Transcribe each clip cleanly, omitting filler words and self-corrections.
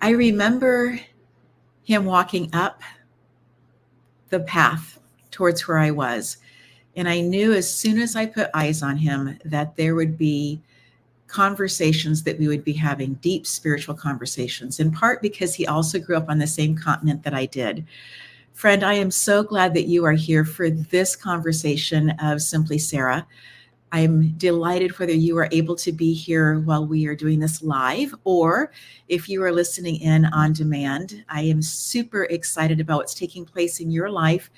I remember him walking up the path towards where I was. And I knew as soon as I put eyes on him that there would be conversations that we would be having, deep spiritual conversations, in part because he also grew up on the same continent that I did. Friend, I am so glad that you are here for this conversation of Simply Sarah. I'm delighted whether you are able to be here while we are doing this live, or if you are listening in on demand. I am super excited about what's taking place in your life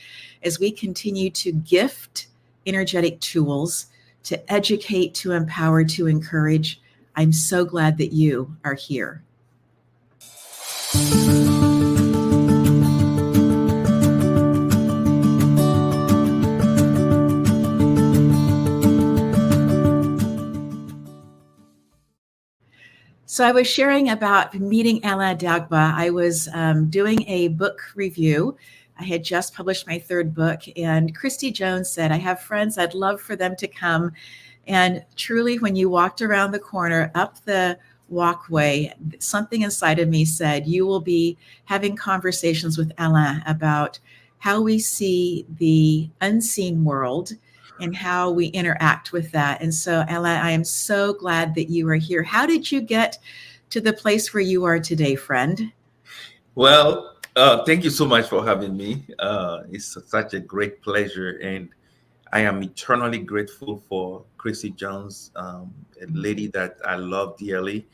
as we continue to gift energetic tools to educate, to empower, to encourage. I'm so glad that you are here. So I was sharing about meeting Alain Dagba. I was doing a book review. I had just published my third book, and Christy Jones said, I have friends, I'd love for them to come. And truly, when you walked around the corner up the walkway, something inside of me said, you will be having conversations with Alain about how we see the unseen world and how we interact with that. And so, Alain, I am so glad that you are here. How did you get to the place where you are today, friend? Well, thank you so much for having me. It's such a great pleasure, and I am eternally grateful for Chrissy Jones, a lady that I love dearly,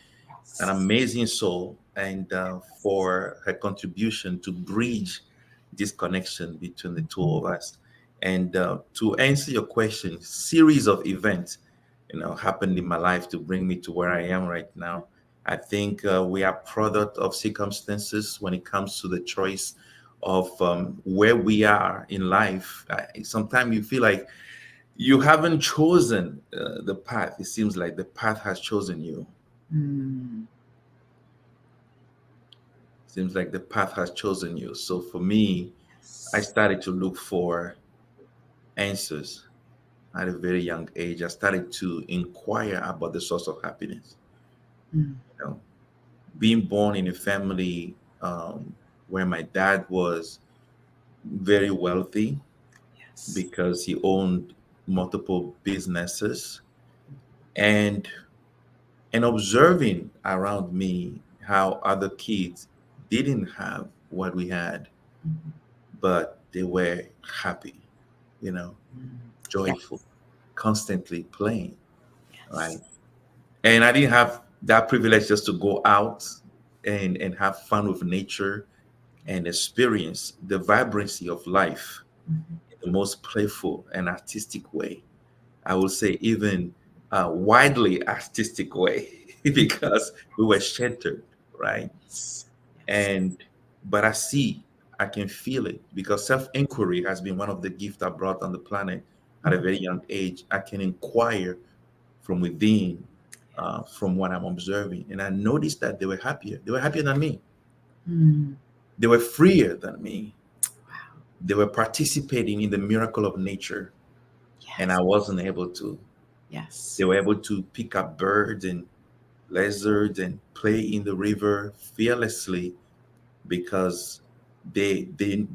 an amazing soul, and for her contribution to bridge this connection between the two of us. And to answer your question, series of events, happened in my life to bring me to where I am right now. I think we are product of circumstances when it comes to the choice of where we are in life. Sometimes you feel like you haven't chosen the path. It seems like the path has chosen you. Mm. Seems like the path has chosen you. So for me, I started to look for answers at a very young age. I started to inquire about the source of happiness. Mm. You know, being born in a family where my dad was very wealthy Yes. because he owned multiple businesses, and observing around me how other kids didn't have what we had, Mhm. but they were happy, Mm. joyful, Yes. constantly playing, right? Yes. And I didn't have that privilege just to go out and have fun with nature and experience the vibrancy of life Mhm. in the most playful and artistic way. I would say even widely artistic way because we were sheltered, right? Yes. Yes. And but I can feel it because self-inquiry has been one of the gifts I brought on the planet at a Mhm. very young age. I can inquire from within, from what I'm observing, and I noticed that they were happier. They were happier than me. Mm. They were freer than me. Wow. They were participating in the miracle of nature, and I Yes. wasn't able to. They Yes. were able to pick up birds and lizards and play in the river fearlessly because they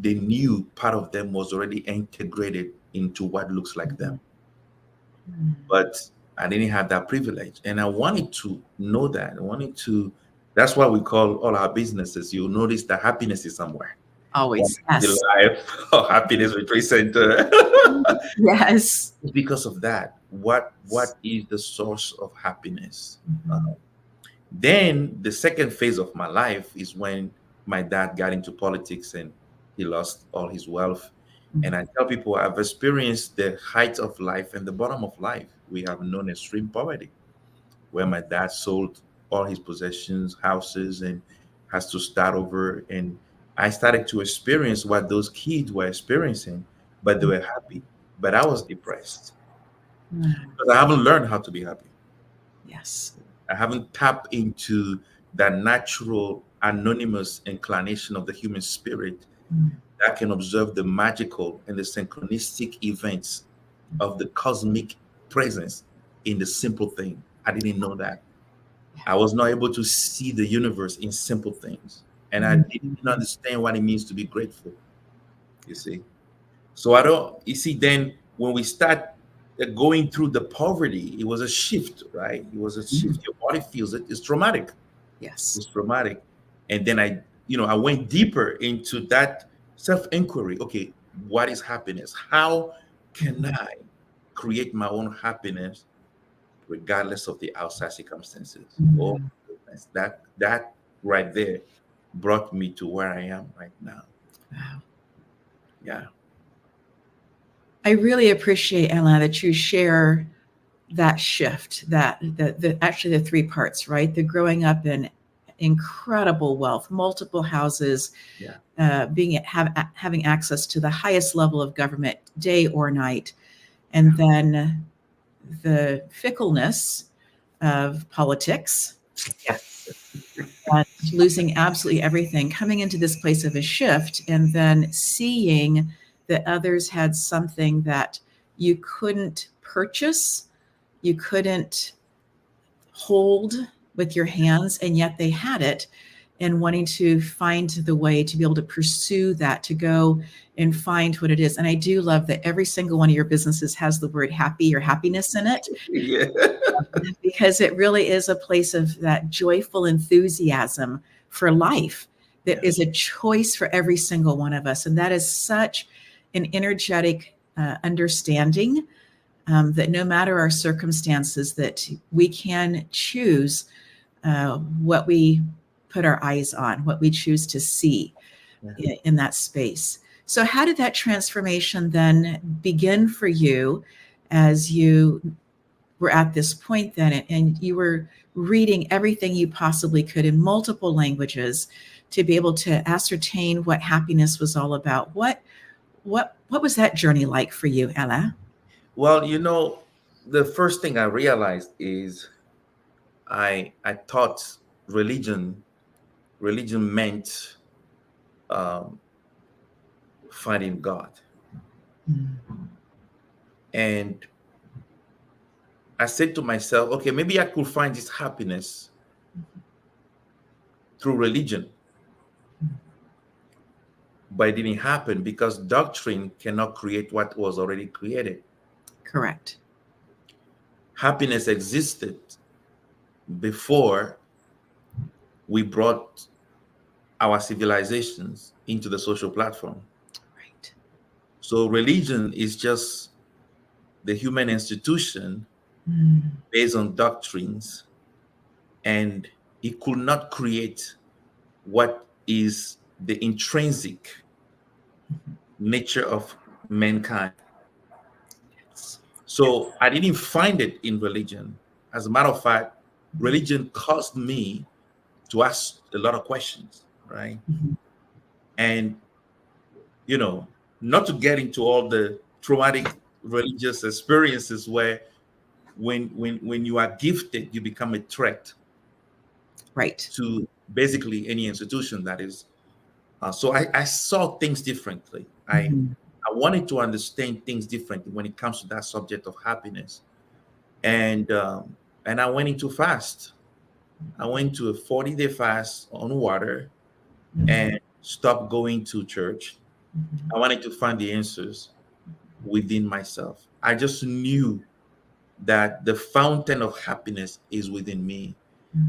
knew part of them was already integrated into what looks like them. Mhm. Mm. But I didn't have that privilege, and I wanted to know that. I wanted to. That's why we call all our businesses. You'll notice that happiness is somewhere. One Always. is the Yes. life or happiness retreat center. Yes. It's because of that. What is the source of happiness? Mhm. Then the second phase of my life is when my dad got into politics and he lost all his wealth. Mhm. And I tell people I've experienced the height of life and the bottom of life. We have known extreme poverty, where my dad sold all his possessions, houses, and has to start over. And I started to experience what those kids were experiencing, but they were happy. But I was depressed Mm. because I haven't learned how to be happy. Yes. I haven't tapped into that natural, anonymous inclination of the human spirit Mm. that can observe the magical and the synchronistic events of the cosmic presence in the simple thing. I didn't know that. I was not able to see the universe in simple things. And I Mhm. didn't understand what it means to be grateful, you see. So I don't, you see, then when we start going through the poverty, it was a shift, right? It was a Mhm. shift. Your body feels it. It's traumatic. Yes. It's traumatic. And then I went deeper into that self inquiry. Okay, what is happiness? How can Mhm. I create my own happiness regardless of the outside circumstances? Oh Mhm. my goodness, that right there brought me to where I am right now. Wow. Yeah. I really appreciate, Ella, that you share that shift, that actually the three parts, right? The growing up in incredible wealth, multiple houses, Yeah. having access to the highest level of government day or night, and then the fickleness of politics, Yes. and losing absolutely everything, coming into this place of a shift, and then seeing that others had something that you couldn't purchase, you couldn't hold with your hands, and yet they had it, and wanting to find the way to be able to pursue that, to go and find what it is. And I do love that every single one of your businesses has the word happy or happiness in it, Yeah. because it really is a place of that joyful enthusiasm for life that is Yes. a choice for every single one of us. And that is such an energetic understanding, that no matter our circumstances, that we can choose what we put our eyes on, what we choose to see Yeah. in that space. So how did that transformation then begin for you as you were at this point then, and you were reading everything you possibly could in multiple languages to be able to ascertain what happiness was all about? What was that journey like for you, Ella? Well, the first thing I realized is I thought religion religion meant um, finding God, Mm. and I said to myself, okay, maybe I could find this happiness through religion, but it didn't happen because doctrine cannot create what was already created. Correct. Happiness existed before we brought our civilizations into the social platform. Right. So religion is just the human institution Mm. based on doctrines, and it could not create what is the intrinsic nature of mankind. Yes. So I didn't find it in religion. As a matter of fact, religion caused me to ask a lot of questions, right? Mhm. And you know, not to get into all the traumatic religious experiences where when you are gifted, you become a threat Right. to basically any institution that is. So I saw things differently. Mhm. I wanted to understand things differently when it comes to that subject of happiness, and I went into fast. I went to a 40-day fast on water Mhm. and stopped going to church. Mhm. I wanted to find the answers within myself. I just knew that the fountain of happiness is within me.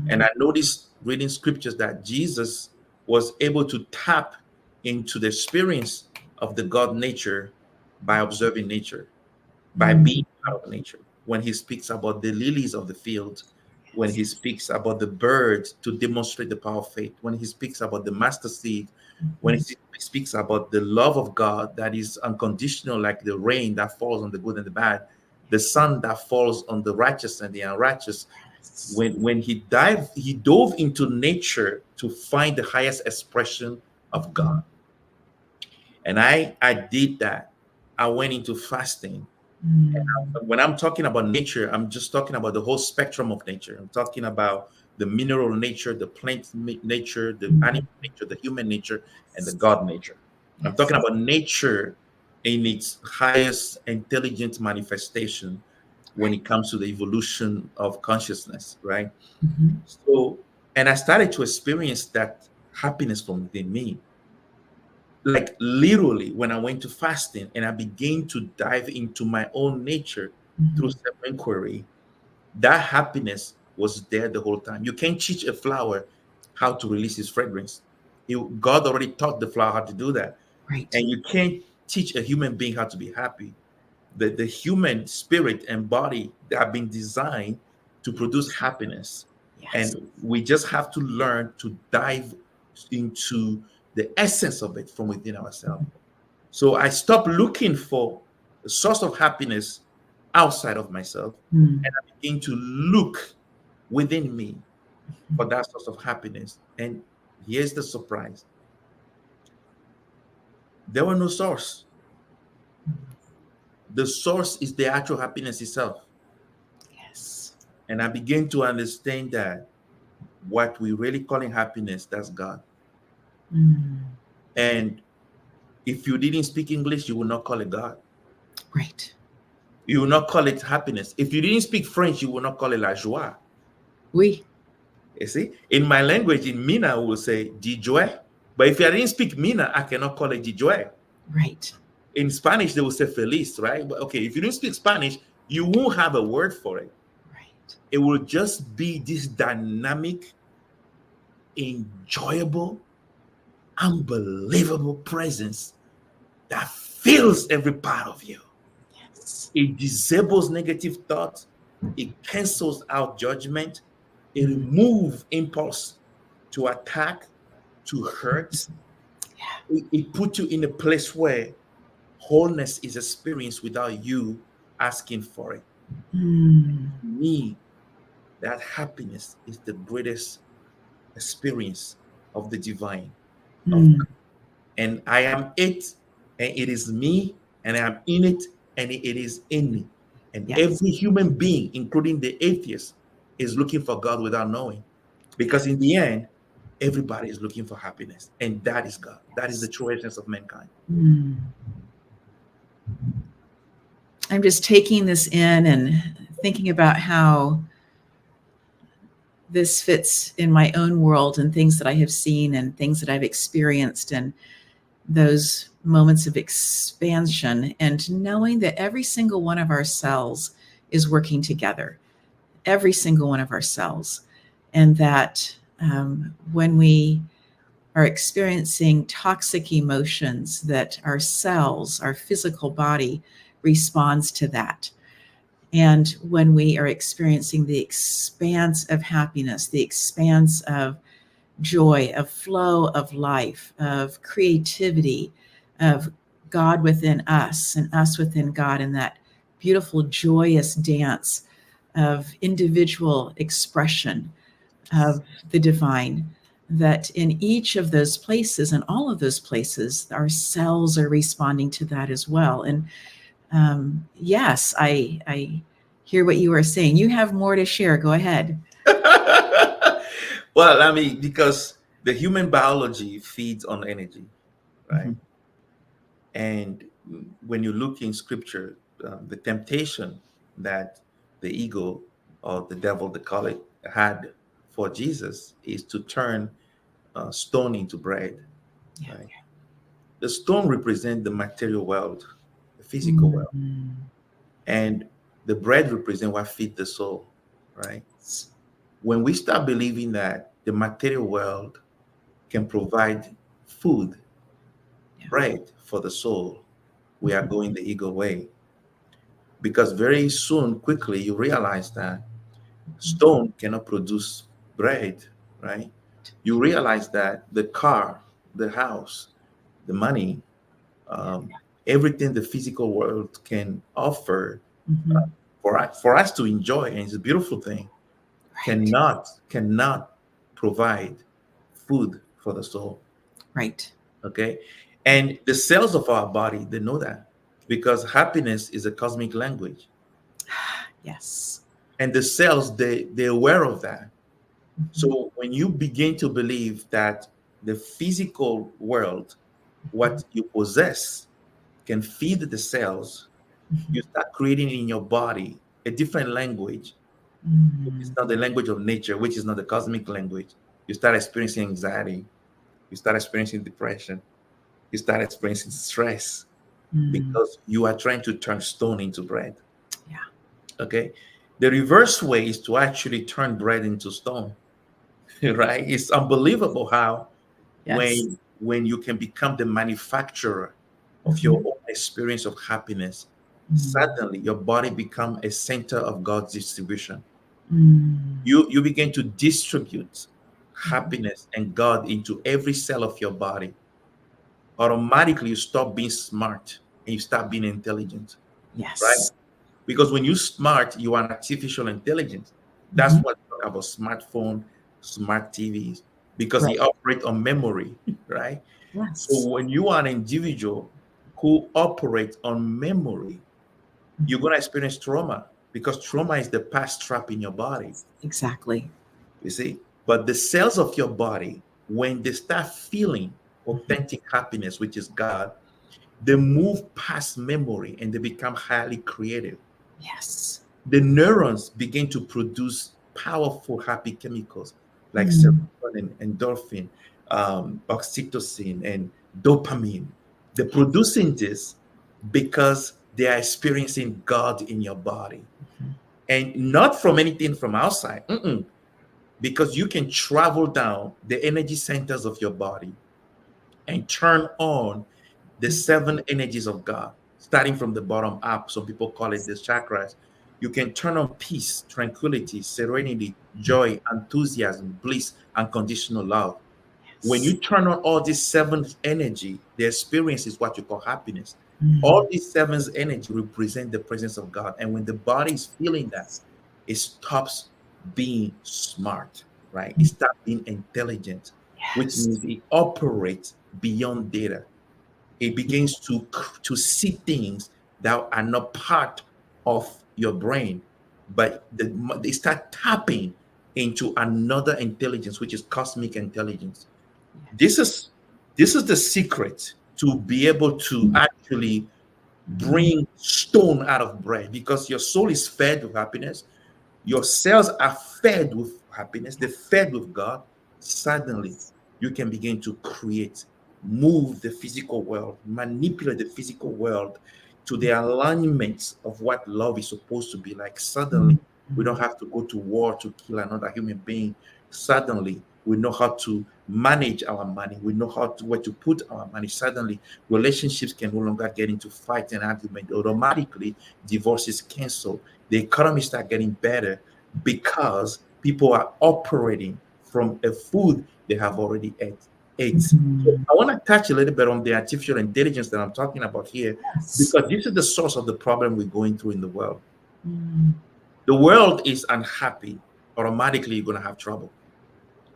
And Mhm. I noticed reading scriptures that Jesus was able to tap into the experience of the God nature by observing nature, by Mhm. being part of nature. When he speaks about the lilies of the field, when he speaks about the birds to demonstrate the power of faith, when he speaks about the master seed, when he speaks about the love of God that is unconditional, like the rain that falls on the good and the bad, the sun that falls on the righteous and the unrighteous. Yes. When he dove into nature to find the highest expression of God. And I did that. I went into fasting. Mm. When I'm talking about nature, I'm just talking about the whole spectrum of nature. I'm talking about the mineral nature, the plant nature, the Mhm. animal nature, the human nature, and the God nature. I'm Yes. talking about nature in its highest intelligent manifestation. when Right. it comes to the evolution of consciousness, right? Mhm. So, and I started to experience that happiness from within me. Like literally, when I went to fasting and I began to dive into my own nature through Mhm. self inquiry, that happiness was there the whole time. You can't teach a flower how to release its fragrance. God already taught the flower how to do that. Right. And you can't teach a human being how to be happy. The human spirit and body, they have been designed to produce happiness. Yes. And we just have to learn to dive into the essence of it from within ourselves. So I stopped looking for a source of happiness outside of myself, and Mm. I began to look within me for that source of happiness. And here's the surprise: there were no source. The source is the actual happiness itself. Yes. And I began to understand that what we really calling happiness, that's God. Mm. And if you didn't speak English, you will not call it God. Right. You will not call it happiness. If you didn't speak French, you will not call it la joie. Oui. You see, in my language, in Mina, we will say joie. But if I didn't speak Mina, I cannot call it joie. Right. In Spanish, they will say feliz, right? But okay, if you don't speak Spanish, you won't have a word for it. Right. It will just be this dynamic, enjoyable, unbelievable presence that fills every part of you. Yes. It disables negative thoughts. It cancels out judgment. It Mm. removes impulse to attack, to hurt. Yeah. It puts you in a place where wholeness is experienced without you asking for it. Mm. To me, that happiness is the greatest experience of the divine, of Mm. and I am it, and it is me, and I am in it, and it is in me. And Yes. every human being, including the atheist, is looking for God without knowing. Because in the end, everybody is looking for happiness. And that is God. That is the Yes. true essence of mankind. Mm. I'm just taking this in and thinking about how this fits in my own world and things that I have seen and things that I've experienced and those moments of expansion and knowing that every single one of our cells is working together, every single one of our cells. And that when we are experiencing toxic emotions, that our cells, our physical body responds to that. And when we are experiencing the expanse of happiness, the expanse of joy, of flow of life, of creativity, of God within us and us within God, and that beautiful, joyous dance of individual expression of the divine, that in each of those places and all of those places, our cells are responding to that as well. And yes, I hear what you are saying. You have more to share. Go ahead. Well, I mean, because the human biology feeds on energy, right? Mhm. And when you look in scripture, the temptation that the ego or the devil, they call it, had for Jesus is to turn stone into bread, Yeah. right? The stone represents the material world, the physical world, Mhm. and the bread represents what feeds the soul, right? When we start believing that the material world can provide food, Yeah. bread for the soul, we are going the ego way. Because very soon, quickly, you realize that stone cannot produce bread, right? You realize that the car, the house, the money, Yeah. um, everything the physical world can offer Mhm. for us to enjoy, and it's a beautiful thing, Right. cannot provide food for the soul. Right. Okay, and the cells of our body, they know that, because happiness is a cosmic language, Yes. and the cells, they're aware of that. Mhm. So when you begin to believe that the physical world, what you possess, can feed the cells, Mhm. you start creating in your body a different language. It's Mm. not the language of nature, which is not the cosmic language. You start experiencing anxiety. You start experiencing depression. You start experiencing stress Mm. because you are trying to turn stone into bread. Yeah. Okay. The reverse way is to actually turn bread into stone. Right? It's unbelievable how Yes. when you can become the manufacturer of your Mhm. own experience of happiness, Mm. suddenly your body become a center of God's distribution. Mm. You begin to distribute happiness and God into every cell of your body. Automatically you stop being smart and you start being intelligent, right? Yes. Because when you smart, you are an artificial intelligence. That's Mhm. what we talk about smartphone, smart TVs, because Right. they operate on memory, right? So Yes. when you are an individual who operates on memory, you're Mhm. going to experience trauma because trauma is the past trap in your body, Exactly. you see. But the cells of your body, when they start feeling Mhm. authentic happiness, which is God, they move past memory and they become highly creative. Yes. The neurons begin to produce powerful happy chemicals like Mm. serotonin, endorphin, oxytocin, and dopamine. They're Yes. producing this because they are experiencing God in your body Mhm. and not from anything from outside. Because you can travel down the energy centers of your body and turn on the seven energies of God, starting from the bottom up. Some people call it the chakras. You can turn on peace, tranquility, serenity, joy, enthusiasm, bliss, and conditional love. When Yes. you turn on all these seven energy, the experience is what you call happiness. All Mm. these seven energy represent the presence of God. And when the body is feeling that, it stops being smart, right? It Mm. stops being intelligent, which Yes. means it operates beyond data. It begins to see things that are not part of your brain, but they start tapping into another intelligence, which is cosmic intelligence. This Yes. is this is the secret to be able to actually Mm. bring stone out of bread because your soul is fed with happiness. Your cells are fed with happiness, they're fed with God. Suddenly, you can begin to create, move the physical world, manipulate the physical world to the alignment of what love is supposed to be like. Suddenly, Mm. we Mm. don't have to go to war to kill another human being. Suddenly, we know how to manage our money. We know how to where to put our money. Suddenly, relationships can no longer get into fight and argument. Automatically, divorce is canceled. The economy start getting better because people are operating from a food they have already ate. So Mm. I want to touch a little bit on the artificial intelligence that I'm talking about here, Yes. because this is the source of the problem we're going through in the world. Mm. The world is unhappy, automatically you're going to have trouble.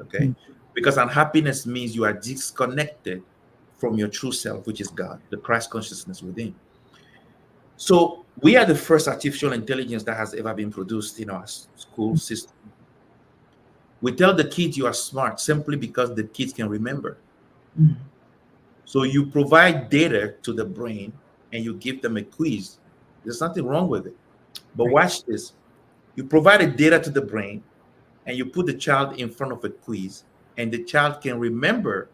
Okay? Mm. Because unhappiness means you are disconnected from your true self, which is God, the Christ consciousness within. So we are the first artificial intelligence that has ever been produced in our school system. We tell the kids you are smart simply because the kids can remember. Mm. So you provide data to the brain and you give them a quiz. There's nothing wrong with it. But Right. watch this. You provide a data to the brain and you put the child in front of a quiz, and the child can remember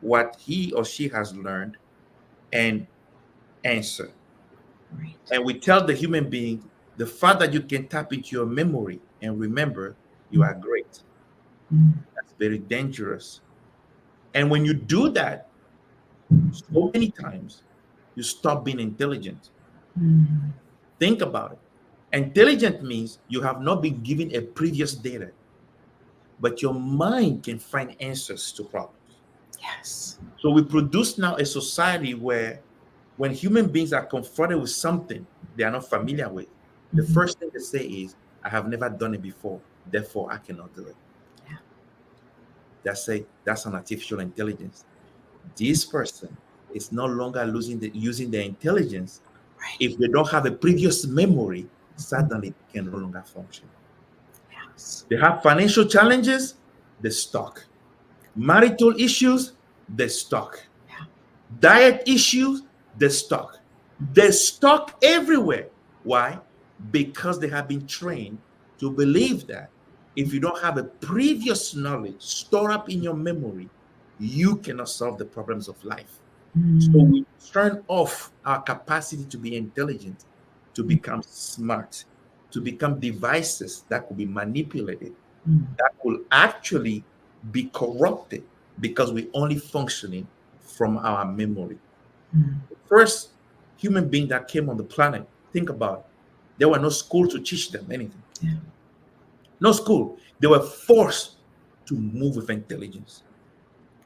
what he or she has learned and answer. Right. And we tell the human being, the fact that you can tap into your memory and remember, you Mm. are great. Mm. That's very dangerous. And when you do that so many times, you stop being intelligent. Mm. Think about it. Intelligent means you have not been given a previous data, but your mind can find answers to problems. Yes. So we produce now a society where when human beings are confronted with something they are not familiar with, the Mhm. first thing they say is, I have never done it before, therefore I cannot do it. Yeah. That's an artificial intelligence. This person is no longer using their intelligence. Right. If they don't have a previous memory, Mm. suddenly they can no longer function. Yes. They have financial challenges, they're stuck. Marital issues, they're stuck. Yeah. Diet issues, they're stuck. Mm. They're stuck everywhere. Why? because they have been trained to believe that if you don't have a previous knowledge stored up in your memory, you cannot solve the problems of life. So Mm. we turn off our capacity to be intelligent, to become smart, to become devices that could be manipulated, Mm. that will actually be corrupted because we're only functioning from our memory. Mm. The first human being that came on the planet, think about it. There were no school to teach them anything. Yeah. No school. They were forced to move with intelligence.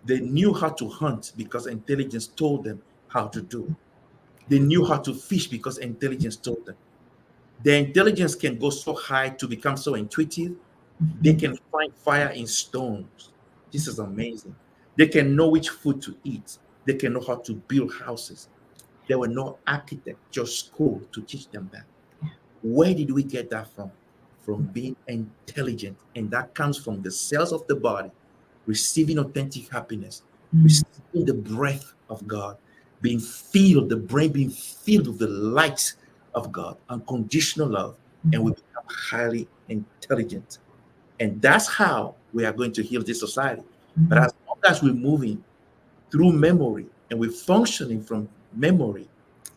They knew how to hunt because intelligence told them how to do it. They knew how to fish because intelligence told them. Their intelligence can go so high to become so intuitive. They Mhm. can find fire in stones. This is amazing. They can know which food to eat. They can know how to build houses. There were no architecture school to teach them that. Where did we get that from? From being intelligent. And that comes from the cells of the body receiving authentic happiness, Mm. receiving the breath of God, being filled, the brain being filled with the light of God, unconditional love, and we Mm. become highly intelligent. And that's how we are going to heal this society. But Mm. as long as we're moving through memory and we're functioning from memory,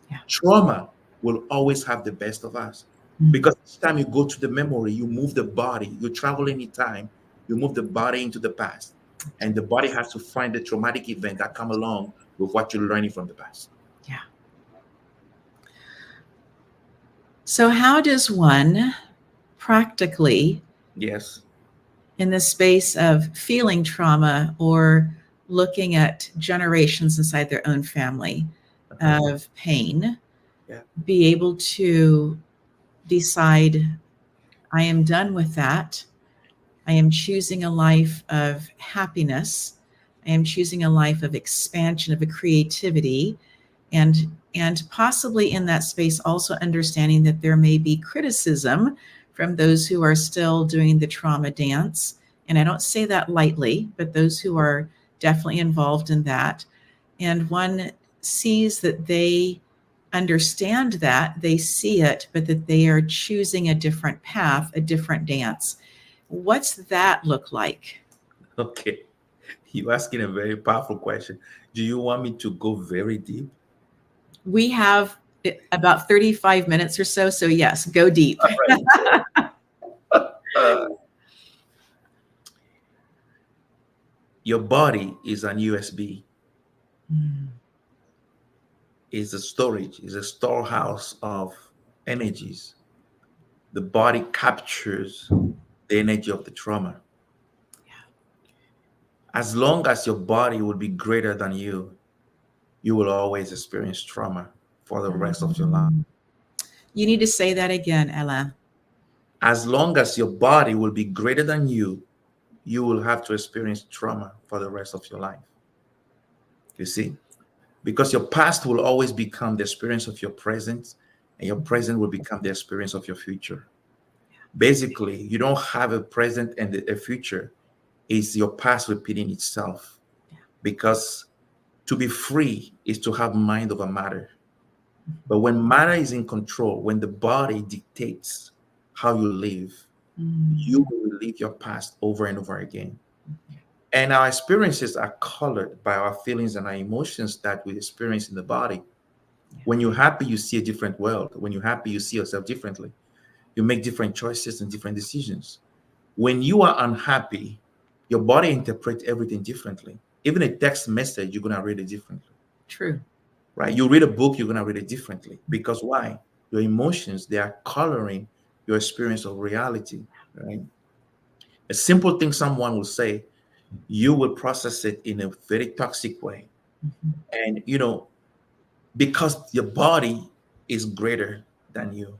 Yeah. trauma will always have the best of us. Mm. Because each time you go to the memory, you move the body, you travel any time, you move the body into the past. And the body has to find the traumatic event that come along with what you're learning from the past. Yeah. So, how does one practically, Yes. in the space of feeling trauma or looking at generations inside their own family Uh-huh. of pain, Yeah. be able to decide, I am done with that. I am choosing a life of happiness. I am choosing a life of expansion, of a creativity, and possibly in that space also understanding that there may be criticism from those who are still doing the trauma dance. And I don't say that lightly, but those who are definitely involved in that. And one sees that they understand that, they see it, but that they are choosing a different path, a different dance. What's that look like? Okay. You're asking a very powerful question. Do you want me to go very deep? We have about 35 minutes or so. So, yes, go deep. All right. Your body is an USB, Mm. is a storage, is a storehouse of energies. The body captures the energy of the trauma. As long as your body will be greater than you will always experience trauma for the rest of your life. You need to say that again, Ella. As long as your body will be greater than you will have to experience trauma for the rest of your life. You see, because your past will always become the experience of your present, and your present will become the experience of your future. Basically, you don't have a present and a future, it's your past repeating itself. Because to be free is to have mind over matter. But when matter is in control, when the body dictates how you live, Mm. you will relive your past over and over again. And our experiences are colored by our feelings and our emotions that we experience in the body. When you're happy, you see a different world. When you're happy, you see yourself differently. You make different choices and different decisions. When you are unhappy, your body interprets everything differently. Even a text message, you're going to read it differently, True. right? You read a book, you're going to read it differently. Because why? Your emotions, they are coloring your experience of reality, right? A simple thing someone will say, you will process it in a very toxic way. Mhm. And, because your body is greater than you.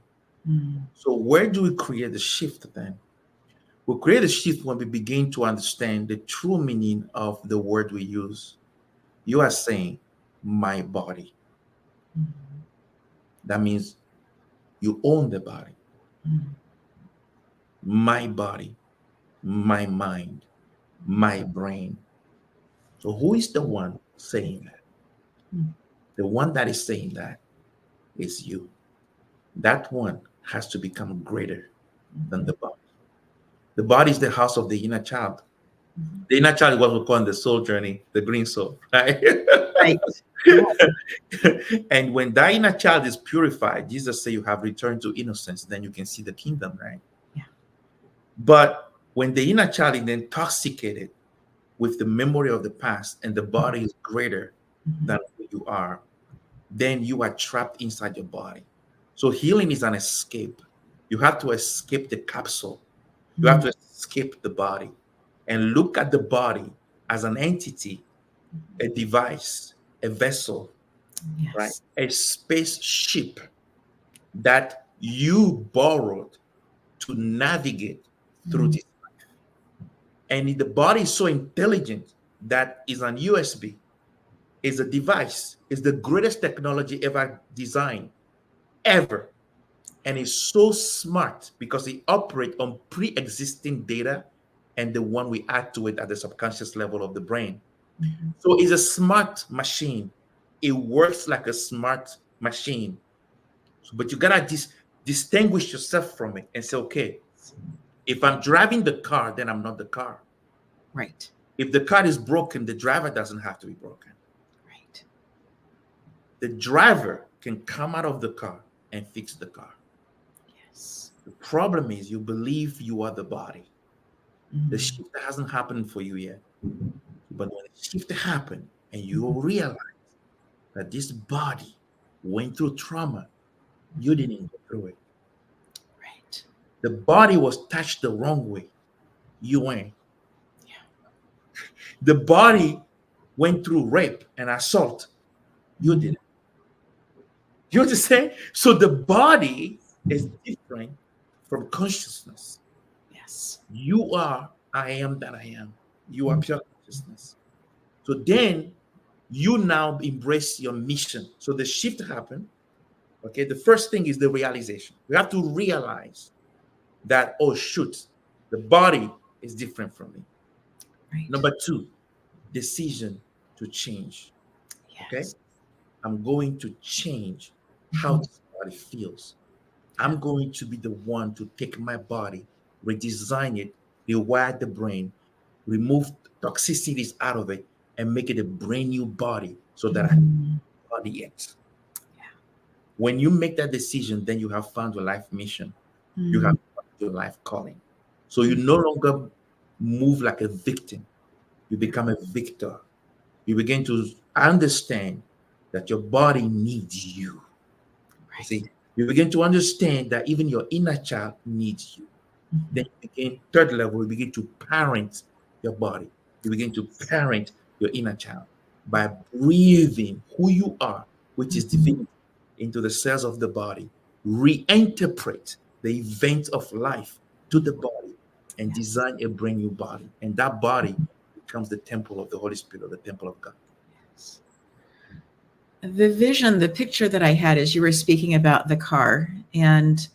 Mm. So, where do we create the shift then? We create a shift when we begin to understand the true meaning of the word we use. You are saying, my body. Mm. That means you own the body. Mm. My body, my mind, my brain. So, who is the one saying that? Mm. The one that is saying that is you. That one has to become greater than the body. The body is the house of the inner child. The inner child is what we call in the soul journey, the green soul, right? Right. Yeah. And when that inner child is purified, Jesus said you have returned to innocence, then you can see the kingdom, right? Yeah. But when the inner child is intoxicated with the memory of the past and the body is greater than who you are, then you are trapped inside your body. So healing is an escape. You have to escape the capsule. You have to escape the body and look at the body as an entity, a device, a vessel, right? Yes. A spaceship that you borrowed to navigate through this life. And the body is so intelligent that is an USB, is a device, is the greatest technology ever designed, ever. And it's so smart because it operates on pre-existing data and the one we add to it at the subconscious level of the brain. So it's a smart machine. It works like a smart machine. But you gotta distinguish yourself from it and say, okay, if I'm driving the car, then I'm not the car. Right. If the car is broken, the driver doesn't have to be broken. Right. The driver can come out of the car and fix the car. Yes. The problem is you believe you are the body. The shift hasn't happened for you yet. But when the shift happened and you realize that this body went through trauma, you didn't go through it. Right. The body was touched the wrong way. You went. Yeah. The body went through rape and assault. You didn't. You understand? So the body is different from consciousness. Yes. You are, I am that I am. You are pure consciousness. So then you now embrace your mission. So the shift happened. Okay, the first thing is the realization. You have to realize that, oh, shoot, the body is different from me. Right. Number two, decision to change. Yes. Okay, I'm going to change how this body feels. I'm going to be the one to take my body, redesign it, rewire the brain, remove toxicities out of it, and make it a brand new body so that I can body it. Yeah. When you make that decision, then you have found your life mission. You have found your life calling. So you no longer move like a victim. You become a victor. You begin to understand that your body needs you. Right. See, you begin to understand that even your inner child needs you. Then you begin, third level, you begin to parent your body. You begin to parent your inner child by breathing who you are, which is divinity, into the cells of the body. Reinterpret the events of life to the body and design a brand new body. And that body becomes the temple of the Holy Spirit, or the temple of God. Yes. The vision, the picture that I had as you were speaking about the car and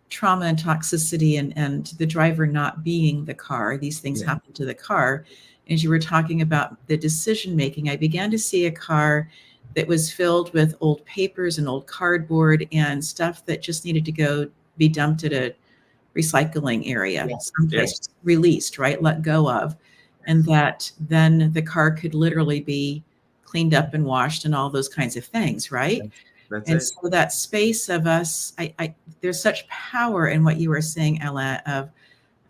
trauma and toxicity and the driver not being the car, these things happen to the car. As you were talking about the decision making, I began to see a car that was filled with old papers and old cardboard and stuff that just needed to go be dumped at a recycling area, someplace released, right? Let go of. And that then the car could literally be cleaned up and washed and all those kinds of things, right? That's so that space of us, there's such power in what you were saying, Ella, of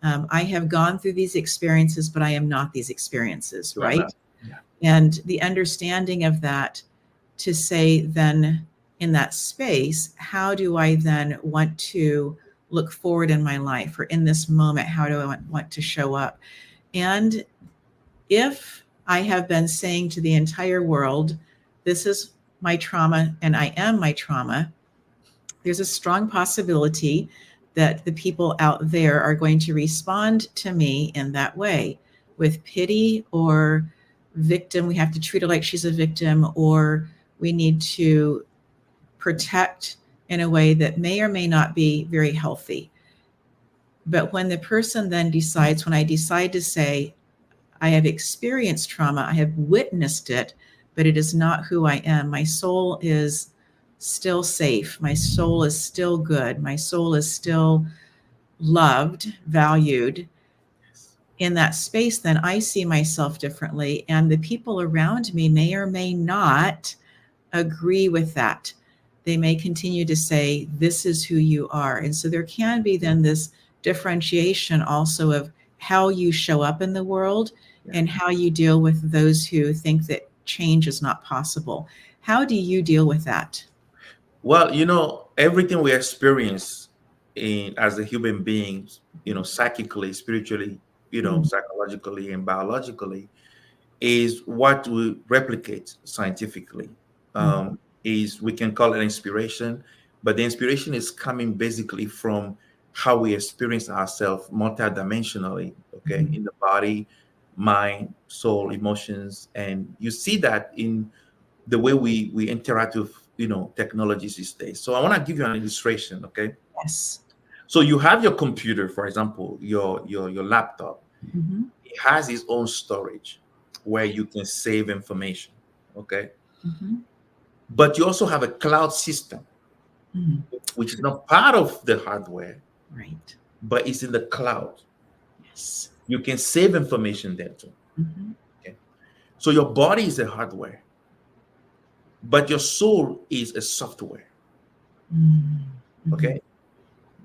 I have gone through these experiences, but I am not these experiences, right? Yeah. And the understanding of that, to say then in that space, how do I then want to look forward in my life, or in this moment, how do I want to show up? And if I have been saying to the entire world, this is my trauma and I am my trauma, there's a strong possibility that the people out there are going to respond to me in that way, with pity or victim. We have to treat her like she's a victim, or we need to protect in a way that may or may not be very healthy. But when the person then decides, when I decide to say, I have experienced trauma, I have witnessed it, but it is not who I am. My soul is still safe. My soul is still good. My soul is still loved, valued. In that space, then I see myself differently. And the people around me may or may not agree with that. They may continue to say, this is who you are. And so there can be then this differentiation also of how you show up in the world and how you deal with those who think that change is not possible. How do you deal with that? Well, everything we experience as a human beings, psychically, spiritually, psychologically and biologically, is what we replicate scientifically. Is we can call it inspiration, but the inspiration is coming basically from how we experience ourselves multidimensionally, okay, in the body, mind, soul, emotions, and you see that in the way we interact with technologies these days. So I want to give you an illustration, okay? Yes. So you have your computer, for example, your laptop. It has its own storage where you can save information, okay? But you also have a cloud system, which is not part of the hardware, right? But it's in the cloud. Yes. You can save information there too. Okay. So your body is a hardware, but your soul is a software. Okay.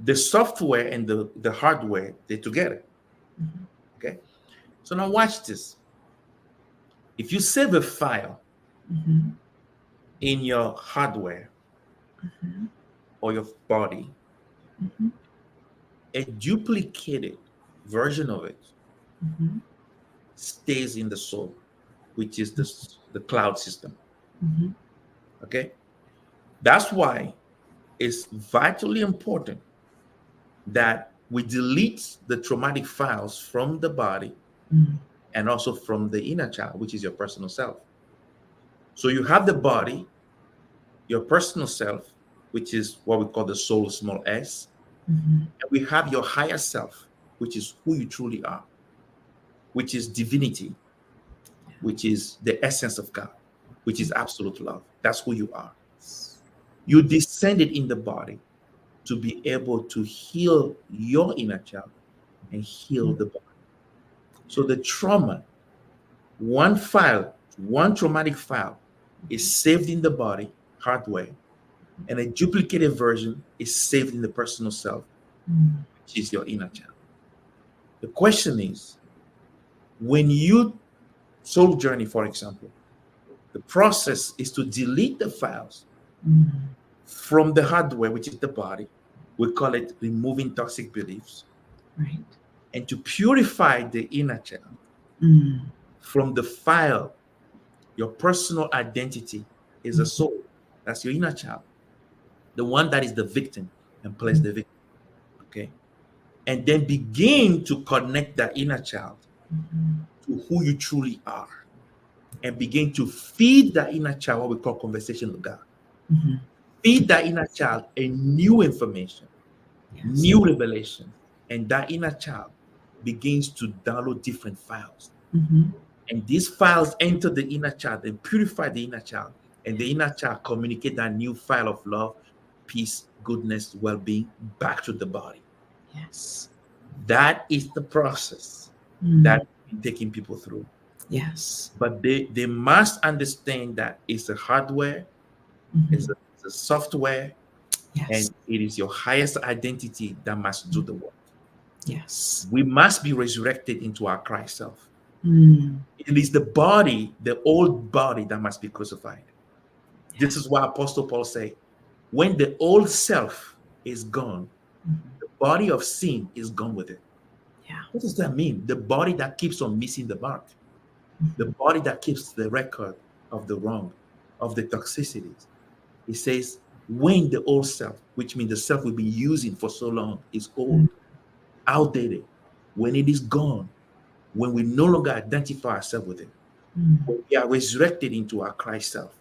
The software and the hardware, they're together. Okay. So now watch this. If you save a file in your hardware or your body, a duplicated version of it stays in the soul, which is the cloud system. Okay. That's why it's vitally important that we delete the traumatic files from the body and also from the inner child, which is your personal self. So you have the body, your personal self, which is what we call the soul, small s, and we have your higher self, which is who you truly are, which is divinity, which is the essence of God, which is absolute love. That's who you are. You descended in the body to be able to heal your inner child and heal the body. So the trauma, one traumatic file is saved in the body, hardware, and a duplicated version is saved in the personal self, which is your inner child. The question is, when you soul journey, for example, the process is to delete the files from the hardware, which is the body. We call it removing toxic beliefs. Right. And to purify the inner child from the file. Your personal identity is a soul. That's your inner child. The one that is the victim and plays the victim. Okay. And then begin to connect that inner child to who you truly are. And begin to feed that inner child what we call conversation with God. Feed that inner child a new information, new revelation. And that inner child begins to download different files. And these files enter the inner child and purify the inner child. And the inner child communicate that new file of love, peace, goodness, well-being back to the body. Yes. That is the process that we're taking people through. Yes. But they must understand that it's a hardware, it's a software, and it is your highest identity that must do the work. Yes. We must be resurrected into our Christ self. It is the body, the old body, that must be crucified. This is why Apostle Paul said, when the old self is gone, the body of sin is gone with it. Yeah. What does that mean? The body that keeps on missing the mark, the body that keeps the record of the wrong, of the toxicities. It says, when the old self, which means the self we've been using for so long, is old, outdated, when it is gone, when we no longer identify ourselves with it, when we are resurrected into our Christ self,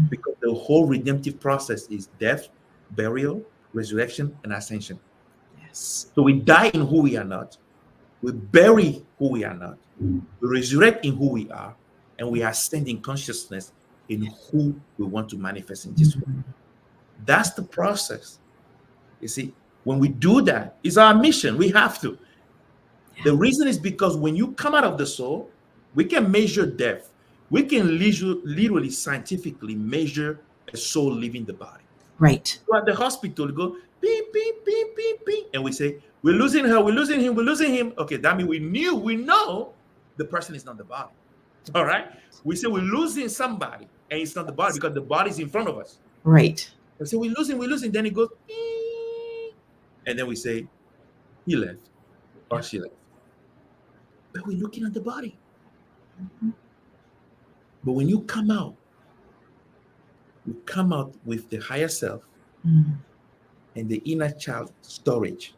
because the whole redemptive process is death, burial, resurrection, and ascension. Yes. So we die in who we are not, we bury who we are not, we resurrect in who we are, and we ascend in consciousness in who we want to manifest in this world. That's the process. You see, when we do that, it's our mission. We have to. The reason is because when you come out of the soul, we can measure death. We can literally scientifically measure a soul leaving the body. Right. Go at the hospital, we go beep, beep, beep, beep, beep, and we say, we're losing her, we're losing him, we're losing him. Okay, that means we know the person is not the body. All right. We say we're losing somebody, and it's not the body because the body is in front of us. Right. We say we're losing. Then it goes, beep, and then we say, he left or she left. But we're looking at the body. Mm-hmm. But when you come out with the higher self and the inner child storage.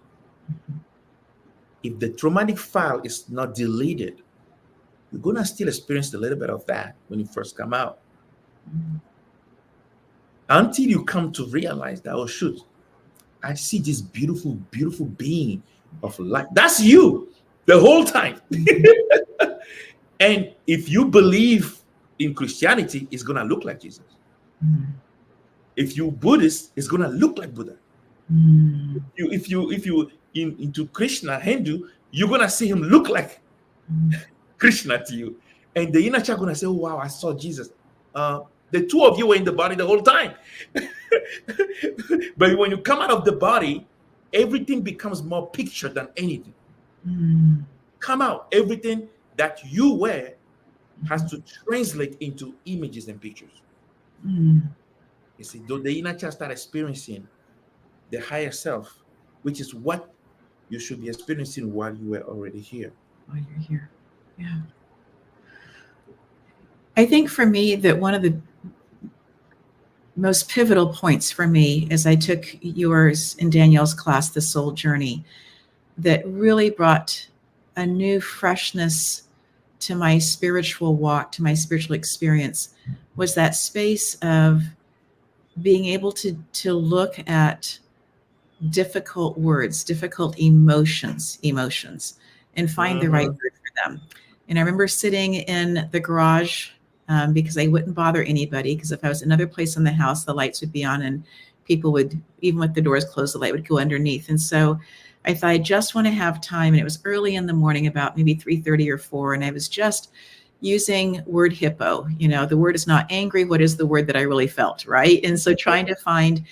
If the traumatic file is not deleted, you're going to still experience a little bit of that when you first come out. Until you come to realize that, oh, shoot, I see this beautiful, beautiful being of light. That's you the whole time. And if you believe in Christianity, it's going to look like Jesus. If you Buddhist, it's going to look like Buddha. If you into Krishna, Hindu, you're going to see him look like Krishna to you. And the inner child going to say, oh, wow, I saw Jesus. The two of you were in the body the whole time. But when you come out of the body, everything becomes more picture than anything. Come out, everything that you were has to translate into images and pictures. You see, though the inner child start experiencing the higher self, which is what you should be experiencing while you were already here. While you're here. Yeah. I think for me that one of the most pivotal points for me as I took yours and Danielle's class, The Soul Journey, that really brought a new freshness to my spiritual walk, to my spiritual experience, was that space of being able to look at difficult words, difficult emotions, and find the right word for them. And I remember sitting in the garage because I wouldn't bother anybody, because if I was another place in the house, the lights would be on and people would, even with the doors closed, the light would go underneath. And so I thought, I just want to have time. And it was early in the morning, about maybe 3:30 or 4. And I was just using word hippo. You know, the word is not angry. What is the word that I really felt, right? And so trying to find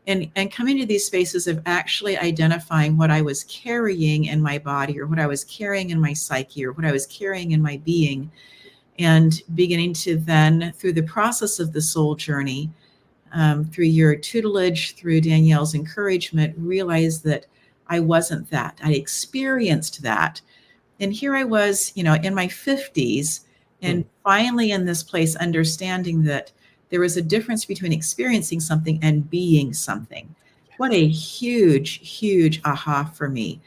and coming to these spaces of actually identifying what I was carrying in my body, or what I was carrying in my psyche, or what I was carrying in my being, and beginning to then, through the process of the soul journey, through your tutelage, through Danielle's encouragement, realize that I wasn't that. I experienced that. And here I was, you know, in my 50s, and finally in this place, understanding that there was a difference between experiencing something and being something. What a huge, huge aha for me.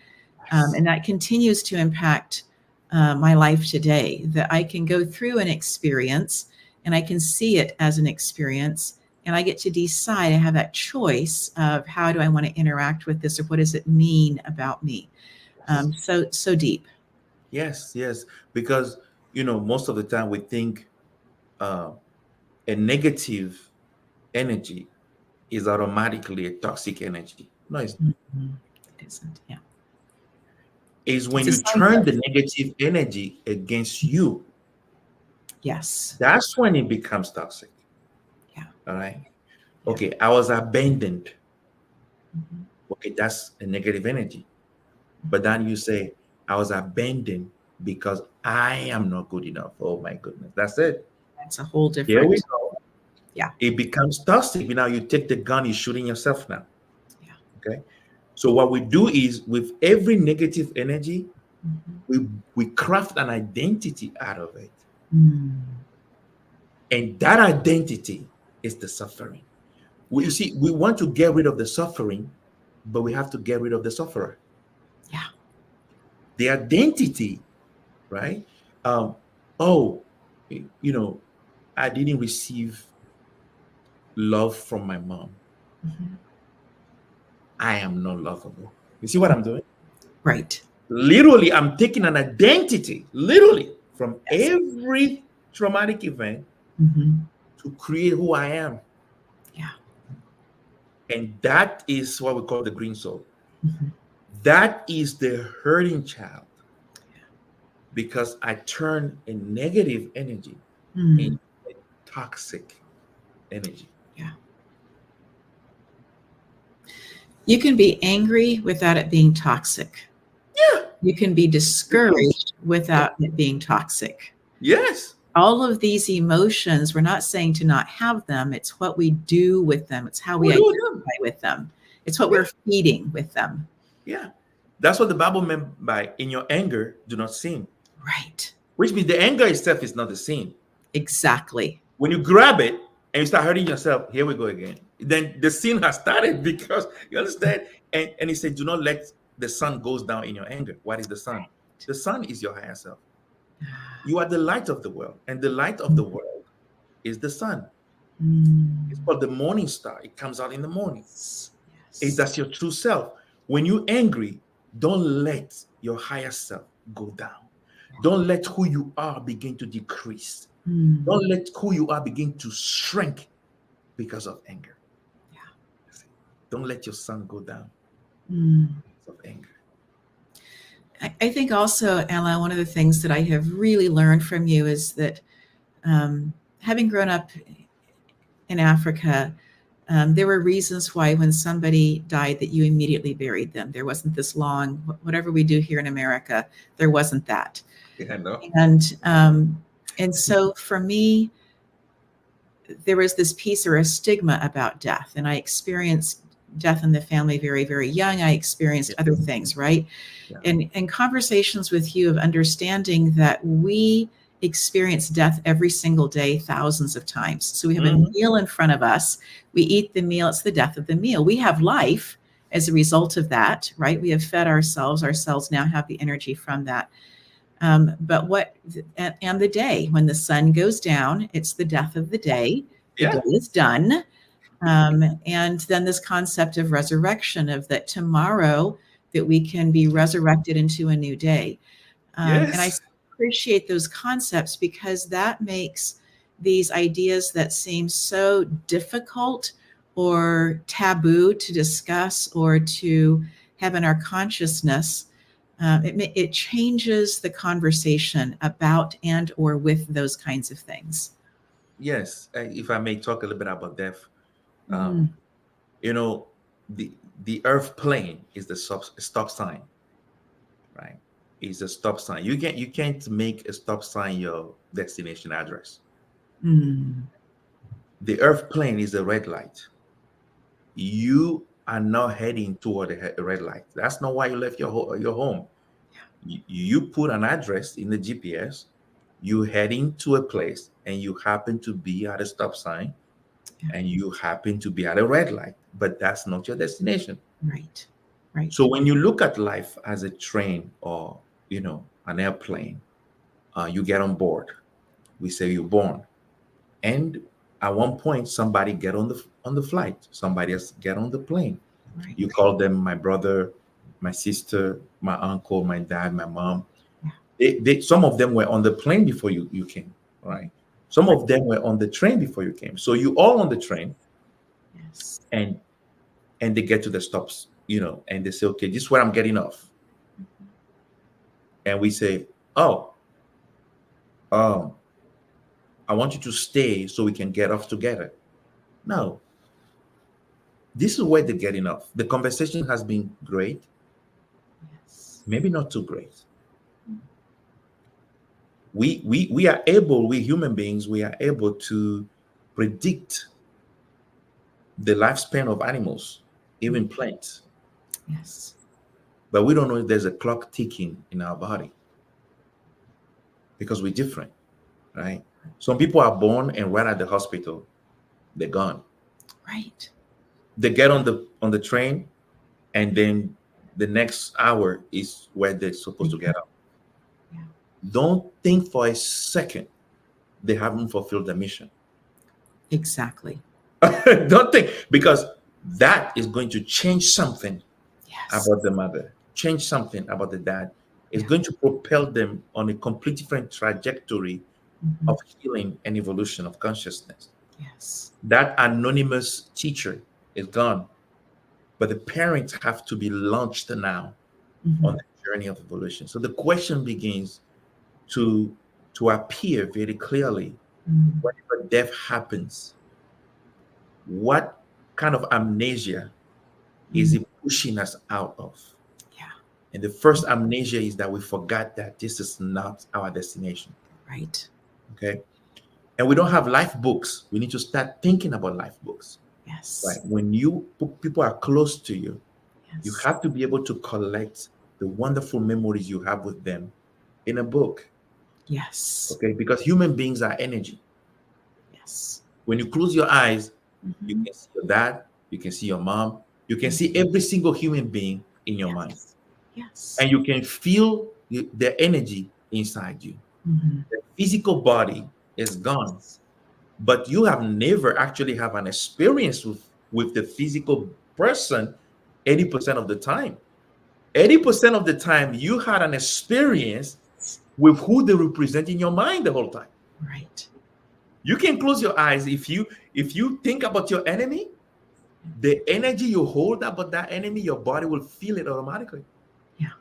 And that continues to impact my life today, that I can go through an experience and I can see it as an experience, and I get to decide, I have that choice of how do I want to interact with this, or what does it mean about me? So deep. Yes, because, you know, most of the time we think a negative energy is automatically a toxic energy. No, it's It isn't. Yeah. Is when you turn the negative energy against you. Yes. That's when it becomes toxic. Yeah. All right. Okay. I was abandoned. Okay. That's a negative energy. But then you say, I was abandoned because I am not good enough. Oh my goodness. That's it. That's a whole different. Here we go. Yeah. It becomes toxic. Now you take the gun, you're shooting yourself now. Yeah. Okay. So what we do is, with every negative energy, we craft an identity out of it. And that identity is the suffering. You see, we want to get rid of the suffering, but we have to get rid of the sufferer. Yeah. The identity, right? Oh, you know, I didn't receive love from my mom. I am not lovable. You see what I'm doing? Right. Literally, I'm taking an identity, literally, from every traumatic event to create who I am. Yeah. And that is what we call the green soul. Mhm. That is the hurting child, because I turn a negative energy Mm. into a toxic energy. Yeah. You can be angry without it being toxic. Yeah, You can be you can. discouraged without it being toxic. Yes, All of these emotions, we're not saying to not have them. It's what we do with them. It's how we we do them. identify with them. It's what Yeah, we're feeding with them. yeah. That's what the Bible meant by "in your anger, do not sin," Right. which means the anger itself is not the sin. Exactly. When you grab it and you start hurting yourself, here we go again. Then the sin has started, because you understand. And he said, "Do not let the sun goes down in your anger." What is the sun? The sun is your higher self. You are the light of the world, and the light of the world is the sun. It's Mm. called the morning star. It comes out in the morning. Yes. That's your true self. When you're angry, don't let your higher self go down. Don't let who you are begin to decrease. Mm. Don't let who you are begin to shrink because of anger. Yeah. Don't let your sun go down Mm. because of anger. I think also, Ella, one of the things that I have really learned from you is that having grown up in Africa, there were reasons why when somebody died that you immediately buried them. There wasn't this long, whatever we do here in America, there wasn't that. Yeah, no. And so for me, there was this piece or a stigma about death, and I experienced death in the family very, very young. I experienced other things, right? Yeah. And conversations with you of understanding that we experience death every single day, thousands of times. So we have a meal in front of us. We eat the meal. It's the death of the meal. We have life as a result of that, right? We have fed ourselves. Our cells now have the energy from that. But and the day when the sun goes down, it's the death of the day. The day is done. And then this concept of resurrection, of that tomorrow that we can be resurrected into a new day. And I appreciate those concepts, because that makes these ideas that seem so difficult or taboo to discuss or to have in our consciousness, it changes the conversation about and or with those kinds of things. Yes. If I may talk a little bit about death, Mm. you know, the earth plane is the stop sign, right? Is a stop sign. You can't make a stop sign your destination address. Mm. The earth plane is a red light. You are not heading toward a red light. That's not why you left your home. You put an address in the GPS. You heading to a place, and you happen to be at a stop sign, Yeah. and you happen to be at a red light, but that's not your destination. Right. Right. So when you look at life as a train, or an airplane, you get on board. We say you're born, and at one point somebody get on the flight. Somebody else get on the plane. Right. You call them my brother, my sister, my uncle, my dad, my mom. Some of them were on the plane before you came, right? Some of them were on the train before you came. So you all on the train, Yes. and they get to the stops, and they say, okay, this is where I'm getting off. And we say, oh, um, I want you to stay so we can get off together. No, this is where they're getting off. The conversation has been great, Yes. maybe not too great. We are able, we human beings, we are able to predict the lifespan of animals, even plants. Yes. But we don't know if there's a clock ticking in our body, because we're different, right? Some people are born, and right at the hospital, they're gone. Right. They get on the train, and then the next hour is where they're supposed to get up. Yeah. Don't think for a second they haven't fulfilled their mission. Exactly. Don't think, because that is going to change something Yes. about the mother, change something about the dad. It's Yeah. going to propel them on a complete different trajectory Mhm. of healing and evolution of consciousness. Yes. That anonymous teacher is gone. but the parents have to be launched now Mhm. on the journey of evolution. So the question begins to appear very clearly. Mm. Whenever death happens, what kind of amnesia is Mm. it pushing us out of? Yeah. And the first amnesia is that we forgot that this is not our destination. Right. Okay. And we don't have life books. We need to start thinking about life books. Right. Yes. When people are close to you, you Yes. have to be able to collect the wonderful memories you have with them in a book. Yes. Okay. Because human beings are energy. Yes. When you close your eyes, you Mhm. can see your dad, you can see your mom, you can see every single human being in your mind, Yes. Yes. and you can feel the energy inside you. Mhm. The physical body is gone, but you have never actually have an experience with the physical person 80% of the time. 80% of the time, you had an experience with who they represent in your mind the whole time. Right. You can close your eyes. If you think about your enemy, the energy you hold about that enemy, your body will feel it automatically. Yeah.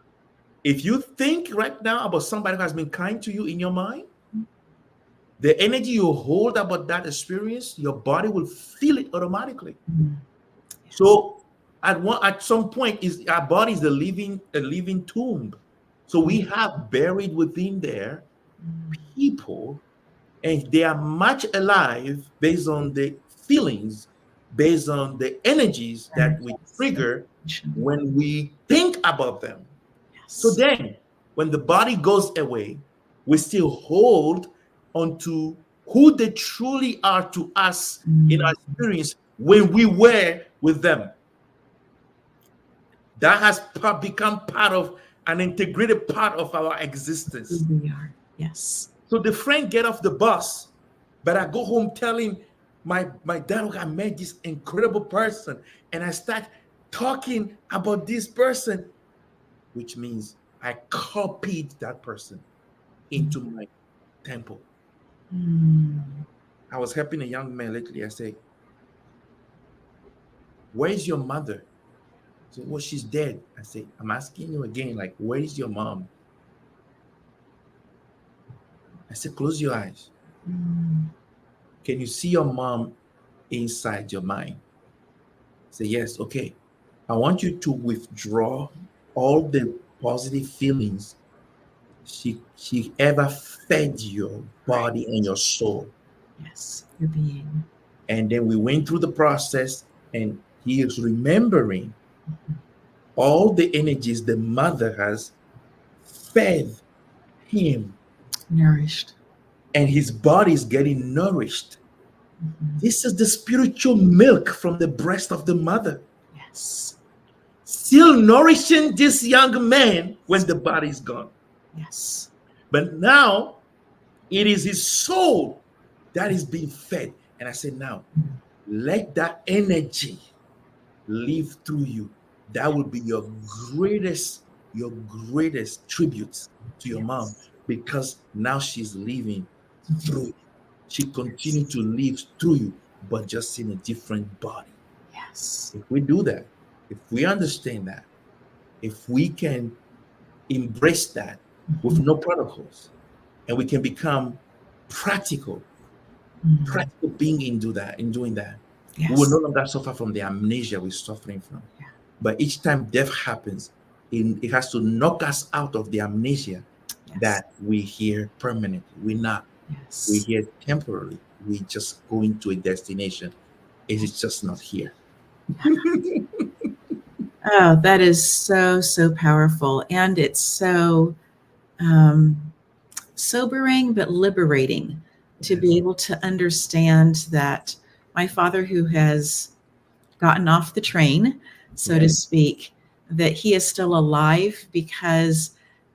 If you think right now about somebody who has been kind to you in your mind, the energy you hold about that experience, your body will feel it automatically. Mm. Yes. So at some point, is our body is a living tomb. So we have buried within there Mm. people, and they are much alive based on the feelings, based on the energies that we Energies. trigger Information. when we think about them. So Yes. then, when the body goes away, we still hold onto who they truly are to us in our Mm. experience when we were with them. That has become part of an integrated part of our Who existence. we are. Yes. So the friend get off the bus, but I go home telling my dad, "Look, I met this incredible person," and I start talking about this person, which means I copied that person into my temple. Mm. I was helping a young man lately. I say, "Where is your mother?" He said, "Well, she's dead." I say, "I'm asking you again, like, where is your mom?" I said, "Close your eyes. Mm. Can you see your mom inside your mind?" Say, "Yes." "Okay. I want you to withdraw all the positive feelings she ever fed your Right. body and your soul." Yes. Your being. And then we went through the process, and he is remembering all the energies the mother has fed him, Nourished. and his body is getting nourished. Mhm. This is the spiritual milk from the breast of the mother, Yes. still nourishing this young man when the body is gone. Yes. But now it is his soul that is being fed. And I said, now let that energy live through you. That will be your greatest tribute to your mom, Yes. because now she's living Mhm. through you. She Yes. continued to live through you, but just in a different body. Yes. If we do that, if we understand that, if we can embrace that with Mhm. no protocols, and we can become practical, Mm. practical being in doing that, we will no Yes. longer suffer from the amnesia we're suffering from. Yeah. But each time death happens, it has to knock us out of the amnesia Yes. that we here permanently. We're not. We're Yes. here temporarily. We just going to a destination. It Yeah. is just not here. Oh, that is so, so powerful. And it's so um, sobering, but liberating to be Yes. able to understand that my father, who has gotten off the train, so to Yes. speak, that he is still alive because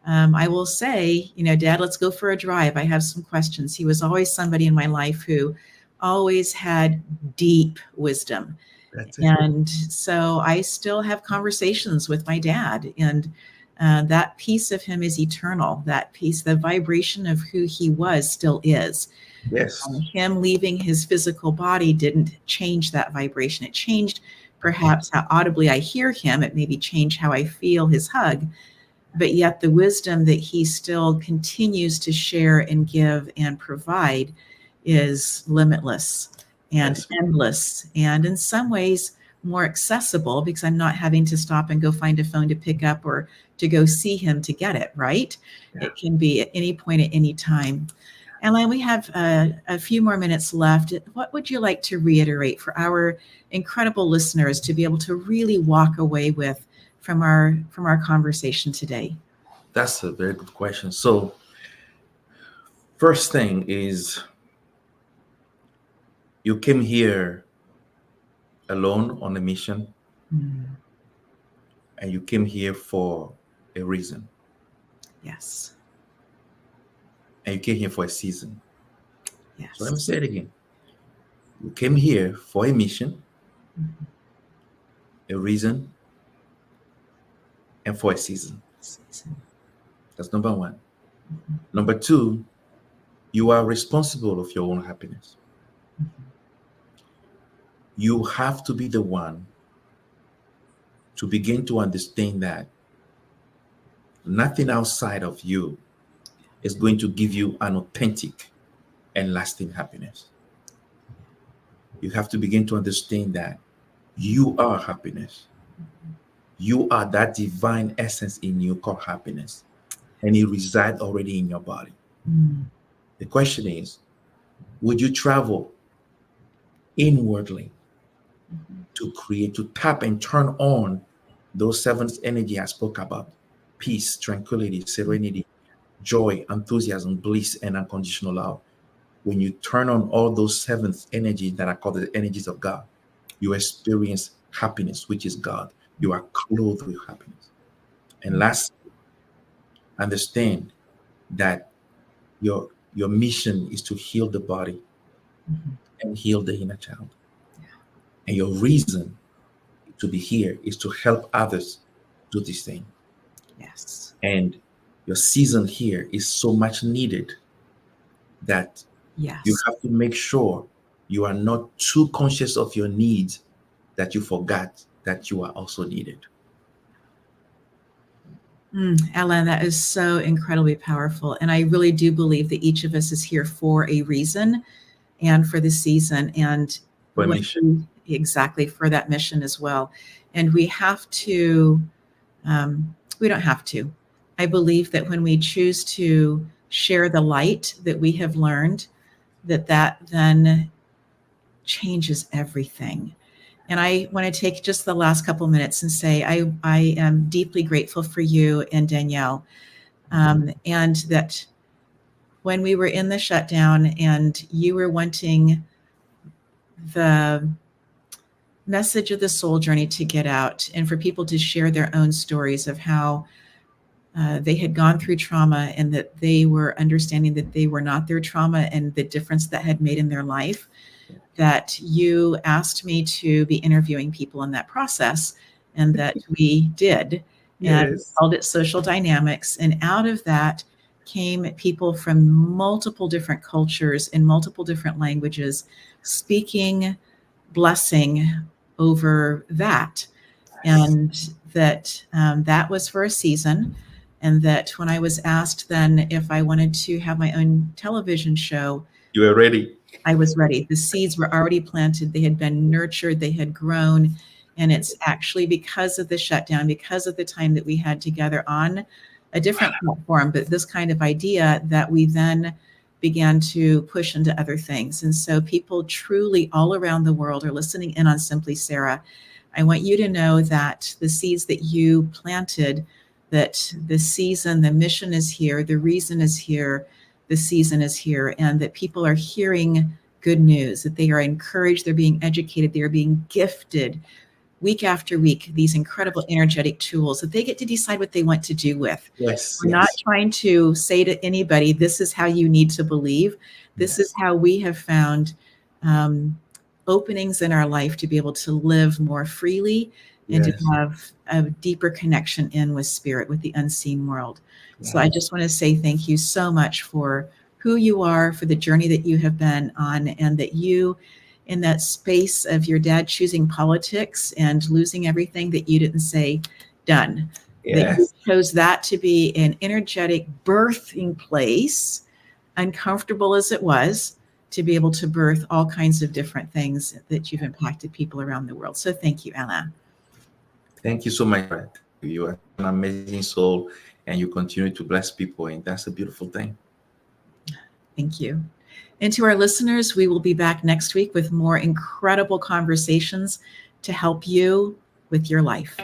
I will say, Dad, let's go for a drive. I have some questions. He was always somebody in my life who always had deep wisdom. That's it. And so I still have conversations with my dad, and that piece of him is eternal. That piece, the vibration of who he was, still is. Yes. Him leaving his physical body didn't change that vibration. It changed perhaps how audibly I hear him. It maybe change how I feel his hug, but yet the wisdom that he still continues to share and give and provide is limitless and Yes. endless, and in some ways more accessible, because I'm not having to stop and go find a phone to pick up or to go see him to get it, right? Yeah. It can be at any point, at any time. Alain, we have a few more minutes left. What would you like to reiterate for our incredible listeners to be able to really walk away with from our conversation today? That's a very good question. So, first thing is, you came here alone on a mission, Mm, and you came here for a reason, yes. and you came here for a season. So let me Yes. say it again. You came here for a mission, Mhm. a reason, and for a season. Season. That's number one. Mhm. Number two, you are responsible of your own happiness. Mhm. You have to be the one to begin to understand that nothing outside of you is going to give you an authentic and lasting happiness. You have to begin to understand that you are happiness. You are that divine essence in you called happiness, and it resides already in your body. Mm. The question is, would you travel inwardly Mhm. to create, to tap and turn on those seventh energy I spoke about: peace, tranquility, serenity, joy, enthusiasm, bliss, and unconditional love? When you turn on all those seventh energies that are called the energies of God, you experience happiness, which is God. You are clothed with happiness. And last, understand that your mission is to heal the body Mhm. and heal the inner child. And your reason to be here is to help others do this thing. Yes. And your season here is so much needed that you Yes. have to make sure you are not too conscious of your needs that you forgot that you are also needed. Alain, that is so incredibly powerful. And I really do believe that each of us is here for a reason and for the season, and For a when mission. exactly for that mission as well. And we have to, we don't have to. I believe that when we choose to share the light that we have learned, that then changes everything. And I want to take just the last couple minutes and say I am deeply grateful for you and Danielle, and that when we were in the shutdown and you were wanting the message of the soul journey to get out and for people to share their own stories of how they had gone through trauma and that they were understanding that they were not their trauma and the difference that had made in their life, that you asked me to be interviewing people in that process, and that we did, and Yes. called it Social Dynamics. And out of that came people from multiple different cultures in multiple different languages speaking blessing over that. And that that was for a season. And that when I was asked then if I wanted to have my own television show, You are ready. I was ready. The seeds were already planted. They had been nurtured. They had grown. And it's actually because of the shutdown, because of the time that we had together on a different platform, but this kind of idea, that we then began to push into other things. And so people truly all around the world are listening in on Simply Sarah. I want you to know that the seeds that you planted, that the season, the mission is here, the reason is here, the season is here, and that people are hearing good news, that they are encouraged, they're being educated, they are being gifted week after week, these incredible energetic tools that they get to decide what they want to do with. Yes. We're not trying to say to anybody, this is how you need to believe. This is how we have found openings in our life to be able to live more freely and to Yes. have a deeper connection in with spirit, with the unseen world. So I Right. just want to say thank you so much for who you are, for the journey that you have been on, and that you in that space of your dad choosing politics and losing everything, that you didn't say, done. That you Yes. chose that to be an energetic birthing place, uncomfortable as it was, to be able to birth all kinds of different things that you've impacted people around the world. So thank you, Alain. Thank you so much. You are an amazing soul, and you continue to bless people, and that's a beautiful thing. Thank you. And to our listeners, we will be back next week with more incredible conversations to help you with your life.